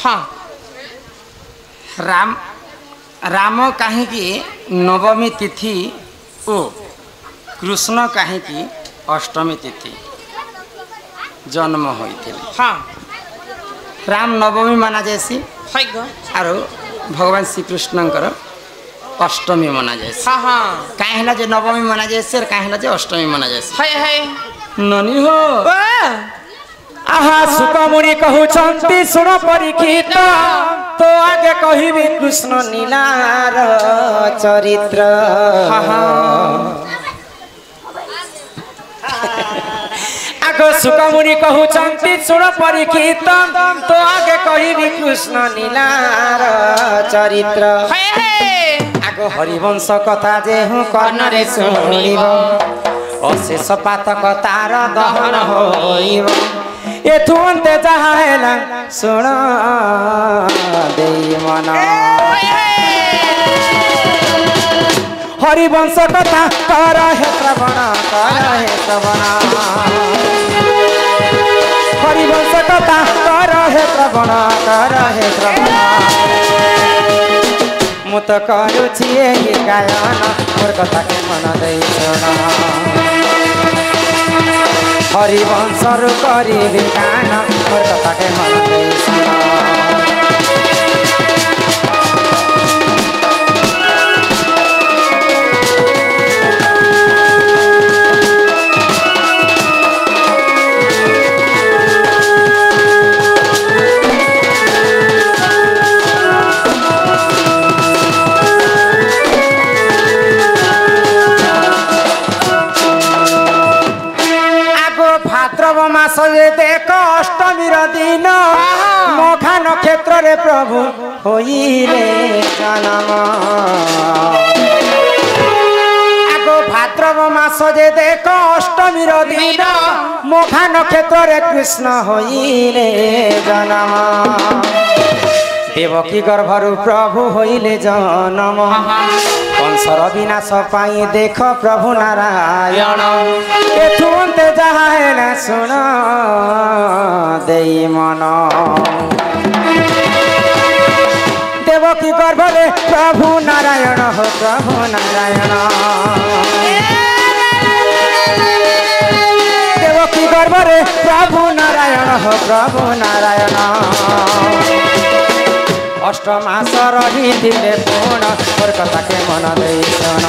हाँ राम राम कहीं नवमी तिथि ओ कृष्ण कहीं अष्टमी तिथि जन्म होते। हाँ राम नवमी माना जाएसी है गो आरो भगवान श्रीकृष्णकर अष्टमी मना जाए। हाँ हाँ कहीं जो नवमी मना जाए कहीं जो अष्टमी मना जाए। है ननी हो आहा सुकमुनि कहउछन्ति सुन परीक्षित तो आगे कहिबी कृष्ण नीलार चरित्र। आगो सुकमुनि कहउछन्ति सुन परीक्षित तो आगे कहिबी कृष्ण नीलार चरित्र। आगो हरिवंश कथा जे हूँ कर्णरे शुणिब अशेष पातक तार दहन होइब एथु अन्ते जहाँ हेला सुन देई मन। हरिवंश कथा कर हे श्रवण कर हे श्रवण हरिवंश कथा कर हे श्रवण कर हे श्रवण। मु तो करुछि एही गायन मोर कथा के मन देई सुन। हरिवंश करी गान मोर कथा के मन देई सुन। मास देख अष्टमी दिन मघा नक्षत्र रे प्रभु होइले जन्म। आगो भाद्रव मास देख अष्टमी दिन मघा नक्षत्र रे कृष्ण होइले जन्म। देवकी गर्भरु प्रभु होइले जन्म कंसर विनाश पाई देख प्रभु नारायण एथु अन्ते जहाँ हेला सुन देई मन। देवकी गर्भरे प्रभु नारायण हो प्रभु नारायण देवकी गर्भरे प्रभु नारायण हो प्रभु नारायण। अष्टमास रहिथिले पूर्ण मोर कथा के मन देई सुन।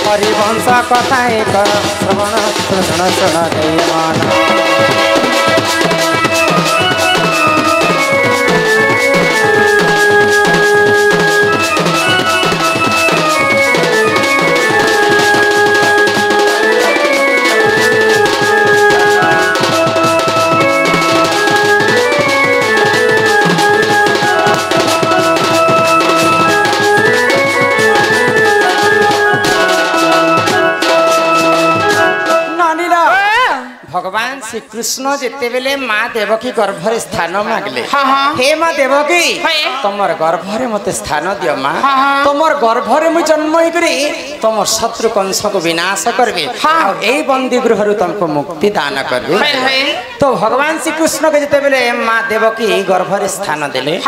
हरिवंश कथा एक श्रवण सुन सुन देई मन। भगवान श्री कृष्ण जिते बेले माँ देवकी गर्भरे स्थान मागले हे माँ देवकी तुमर गर्भरे मते स्थान दियो माँ तुमर गर्भरे मु जन्म करी तुम शत्रु कंस को विनाश करबे एई बंदी गृह तुमको मुक्ति दान करबे। तो भगवान श्री कृष्ण के जिते बेले माँ देवकी गर्भरे स्थान देले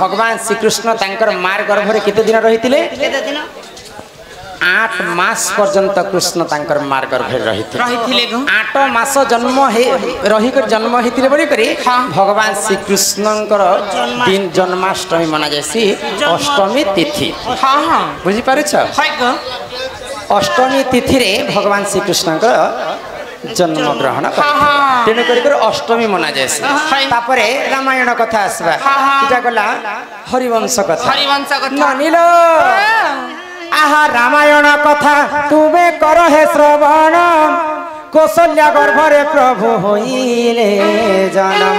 भगवान श्री कृष्ण तांकर मार गर्भरे केते दिन रहितिले 8 मास पर्यंत कृष्ण तांकर मार गर्भे रहिथिले 8 मास जन्म रहिकर जन्म हेतिले बोली करी भगवान श्री कृष्णकर दिन जन्माष्टमी मना जायसी अष्टमी तिथि। बुझी पारुछ अष्टमी तिथि रे भगवान श्री कृष्णकर जन्म ग्रहण तेणु कर अष्टमी मना जायसी। तापरे रामायण कथा आसबा इटा गला हरिवंश कथा मानिलो। आहा रामायण कथा तुमे कर हे श्रवण कौशल्या गर्भरे प्रभु होइले जन्म।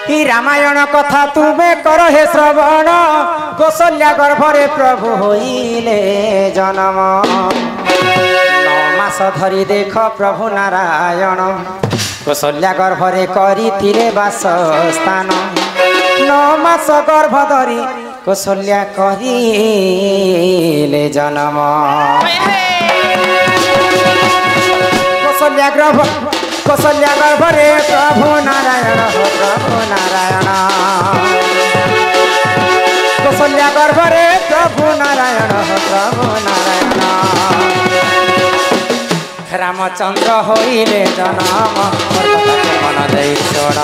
ही रामायण कथा तुमे कर हे श्रवण कौशल्या गर्भरे प्रभु होइले जन्म। 9 मास धरी देख प्रभु नारायण कौशल्या गर्भरे करिथिले वास स्थान। 9 मास गर्भ धरी कौशल्या करिले जन्म। कौशल्या गर्भरे प्रभु नारायण हो प्रभु नारायण प्रभु नारायण रामचंद्र होइले जन्म मोर कथा के मन देई छोड़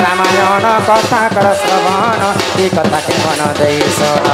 रामायण कथा कर श्रवण ई कथा के मन देई छोड़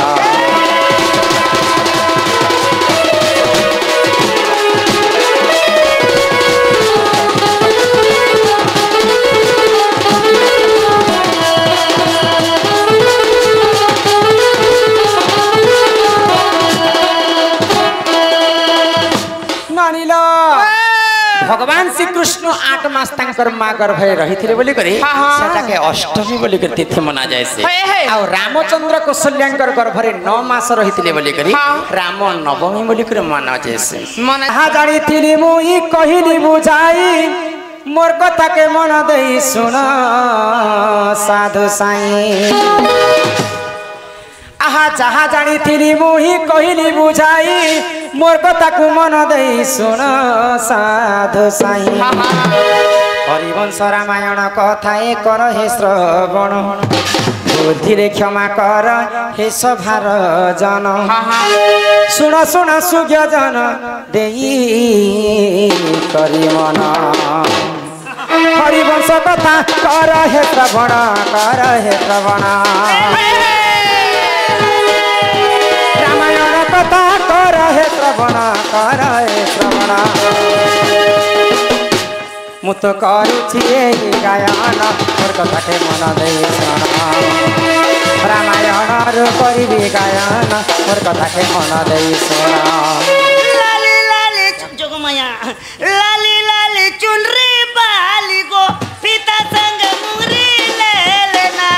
भगवान श्री कृष्ण 8 मास तांकर मां गर्भे रही थे बोली करी सेटा के अष्टमी बोली कर तिथि मना जाय से आ रामचंद्र कौशल्यांकर गर्भरे 9 मास रही थे बोली करी राम नवमी बोली कर मना जाय से हा जानी थिली मुई कहिली बुझाई मोर कथा के मन देई सुन साधु साई आहा जहा जानी थिली मुही कहिली बुझाई मोर कथा को मन देई सुन साधु साई हरिवंश रामायण कथा कर हे श्रवण बुद्धि रे क्षमा कर हे सभार जन सुन सुन सुज्ञ जन देई करी मन हरिवंश कथा कर हे श्रवण कर हे श्रवण रामायण कथा कर हे श्रवण कर हे श्रवण मु तो करुछि एही गायन मोर कथा के मन देई सुन रामायण रो करिबी गायन मोर कथा के मन देई सुन लाली लाली जोगमाया लाली लाली चुनरी बाली गो पिता संग मुरी ले लेना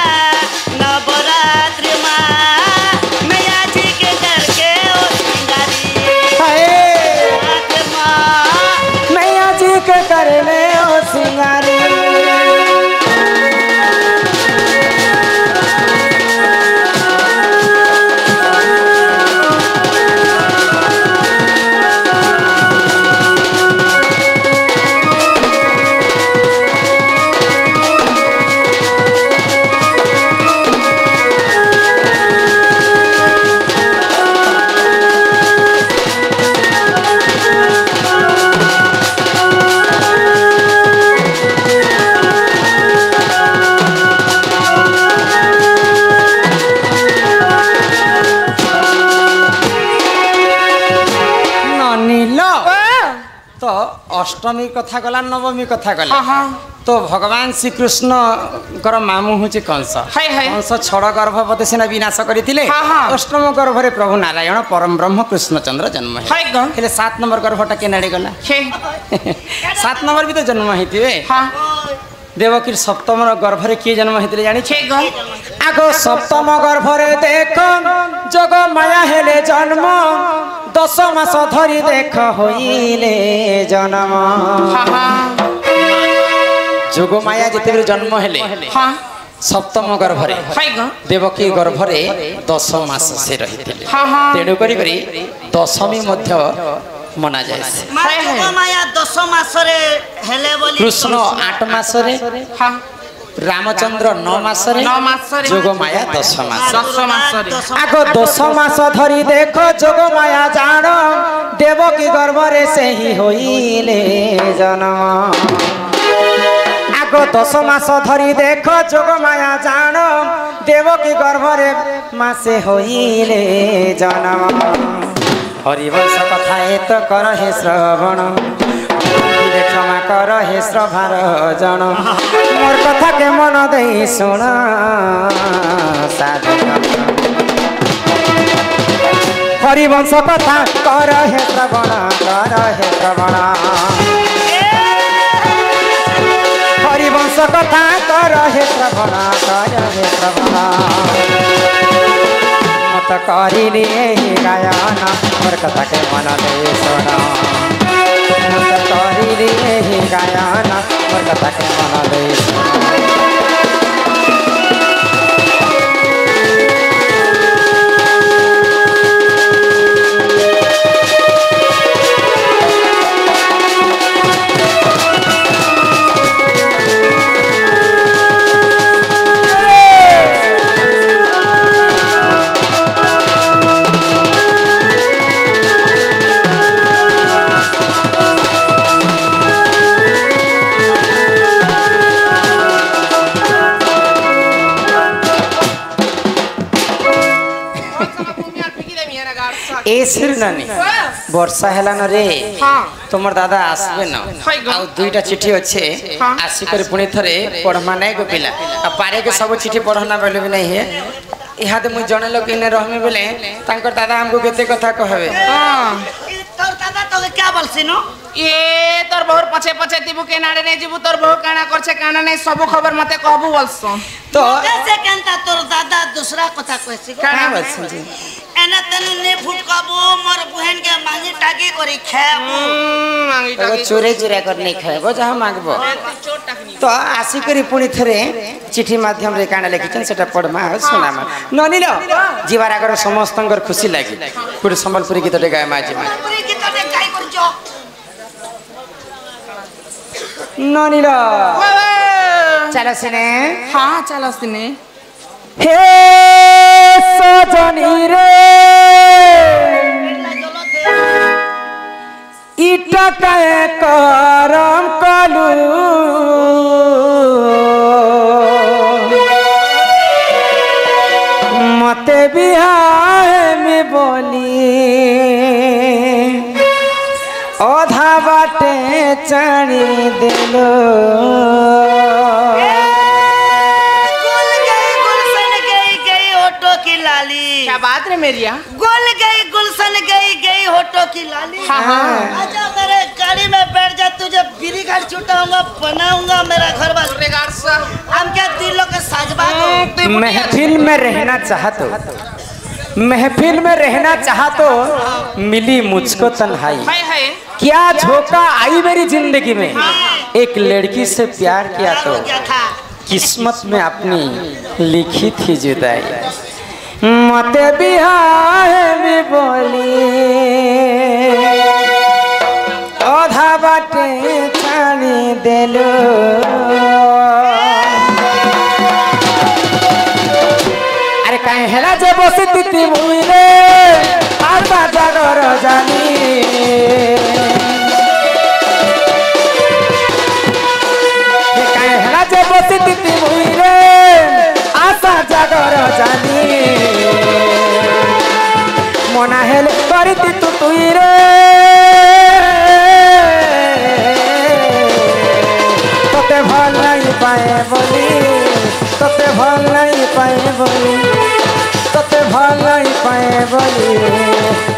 नवरात्रि मां मैया जी के घर के ओ सिंगारी मैया जी के कर ले ओ सिंगारी अष्टमी कथा गला नवमी कथा गला तो भगवान श्री कृष्ण कर मामू हूँ कंस कंस छड़ गर्भवती सिना विनाश करते अष्टम गर्भरे प्रभु नारायण परम ब्रह्म कृष्णचंद्र जन्म है 7 नंबर गर्भटा के नाड़ी गला 7 नंबर भी तो जन्म होते देवकी सप्तम गर्भरे किए जन्म होते जानी आगो सप्तम गर्भरे देख जग माया हेले जन्म 10 मास धरी देख होइले जन्म जोग माया जिते जन्म हेले सप्तम गर्भरे देवकी गर्भरे 10 मास से रही तेणु करी दशमी मध्य मना जाए माया 10 मास रे हेले बोली कृष्ण 8 मास रे रामचंद्र 9 मास रे जोग माया 10 मास आगो 10 मास धरी देख जोग माया जान देवकी गर्भरे से ही होइले जन्म आगो 10 मास धरी देख जोग माया जान देवकी गर्भरे मासे होइले जन्म हरिवंश कथा एत कर हे श्रवण क्षमा कर हे श्रभार जन मोर कथा के मन देई सुन साधु हरिवंश कथा कर हे श्रवण कर हे श्रवण हरिवंश कथा कर हे श्रवण कर हे श्रवण मत करिली एही गायन मोर कथा के मन देई सुन मत करिली एही गायन मोर कथा के मन देई सुन ए श्री नानी वर्षा हेला न रे तुमर दादा आसबे न आ दुईटा चिट्ठी अच्छे आसी कर पुणी थरे पढ़मा नहीं गो पिला आ पारे के सब चिट्ठी पढ़ना बेले भी नहीं है यहाँ तो मुझे जने लोग इन्हें रहमे बेले तांकर दादा हमको केते कथा कहबे तोर दादा तो क्या बोलसी नो ये तोर बहुत पछे पछे दिबु के नाडे नहीं जीबु तोर बहुत काना करछे काना नहीं सब खबर मते कहबू बोलसो तो कैसे कहता तोर दादा दूसरा कथा कहसी काना बोलसन जी एना तने ने फुट कबो मोर बहन के मांगी टाकी करी खाबो मांगी एगो चोरे चुरा कर नहीं खाबो जहां मांगबो चोट टाकनी तो आसी करी पुणी थरे चिट्ठी माध्यम रे काना लिखिछन सेटा पढ़मा सुनामा ननी लो जीवारा कर समस्तंकर खुशी लागी पुरी संबलपुरी गीत रे गाय माजी मा पूरी गीत रे गाय करजो ननी लो चलो सिने हां चलो सिने हे सजनी रे इटा काय करम कलू मते बिहार में बोली ओधा बाटे चणी देलो क्या बात रे मेरिया गोल गई गुलशन गई होटो की लाली हाँ। आजा मेरे गाड़ी में बैठ जा तुझे बीड़ी गाड़ छुटाऊंगा बनाऊंगा मेरा घर वाला रेगार सा हम क्या दिलों के साजबा को महफिल में रहना चाहतो महफिल में रहना चाहतो मिली मुझको तन्हाई हाय हाय क्या झोंका आई मेरी जिंदगी में एक लड़की से प्यार किया तो क्या था किस्मत में अपनी लिखी थी जुदाई मते बिहार में बोली ओधा बाटे छानी देलो अरे काहे हेला जे बसी तिती मुई रे आशा जागर जानी काहे हेला जे बसी तिती मुई रे आशा जागर जानी मना हेले करती तू तुई रे तोते भल नहीं पाए बोली तोते भल नहीं पाए बोली तोते भल नहीं पाए बोली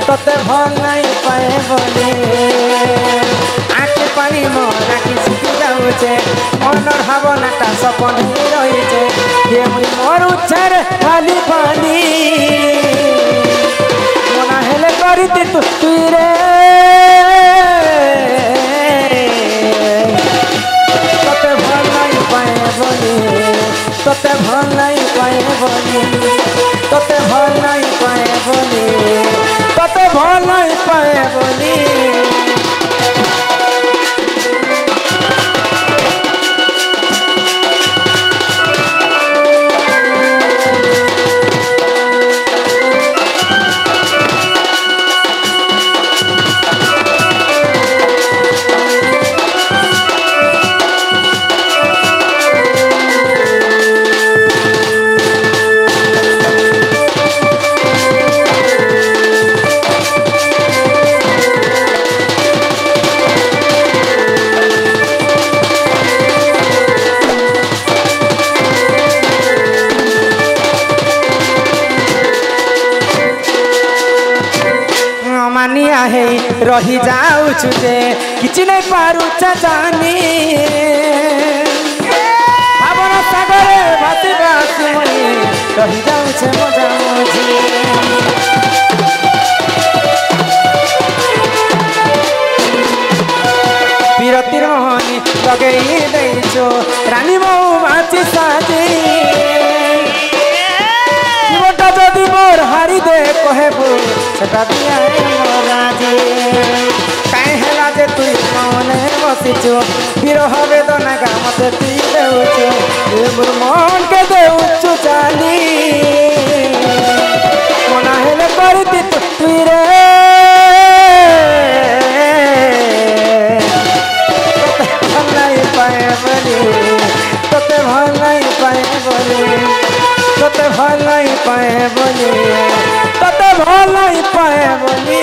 तोते भल नहीं पाए बोली आँख पानी मोरा कि छुटी जाऊचे मनर भावनाटा सपन रहीचे ये मुई मोर उच्छर खाली पानी मना हेले करती तू तुई रे तोते भल नहीं पाए बोली तोते भल नहीं पाए बोली तोते भल नहीं पाए बोली तोते भल नहीं पाए बोली मानिया है रही जाऊ छुजे किछि नहीं पारू जानी भावना सागरे भाती भाती मई रही जाऊ छे मजा मजी पीरतिर मोहनी लगई देइछो रानी मौ माची साजी जीवनटा जदि मोर हारी दे कहबो सेटा दिया राजे काहे हेला जे तुई मने बसिछु बिरह वेदना गा मते तुई देउछु ए मोर मन के देउछु चाली मना हेले करती तुई रे तोते भल नहीं पाए बोली तोते भल नहीं पाए बोली তোতে ভালাই পায়ে বলি তোতে ভালাই পায়ে বলি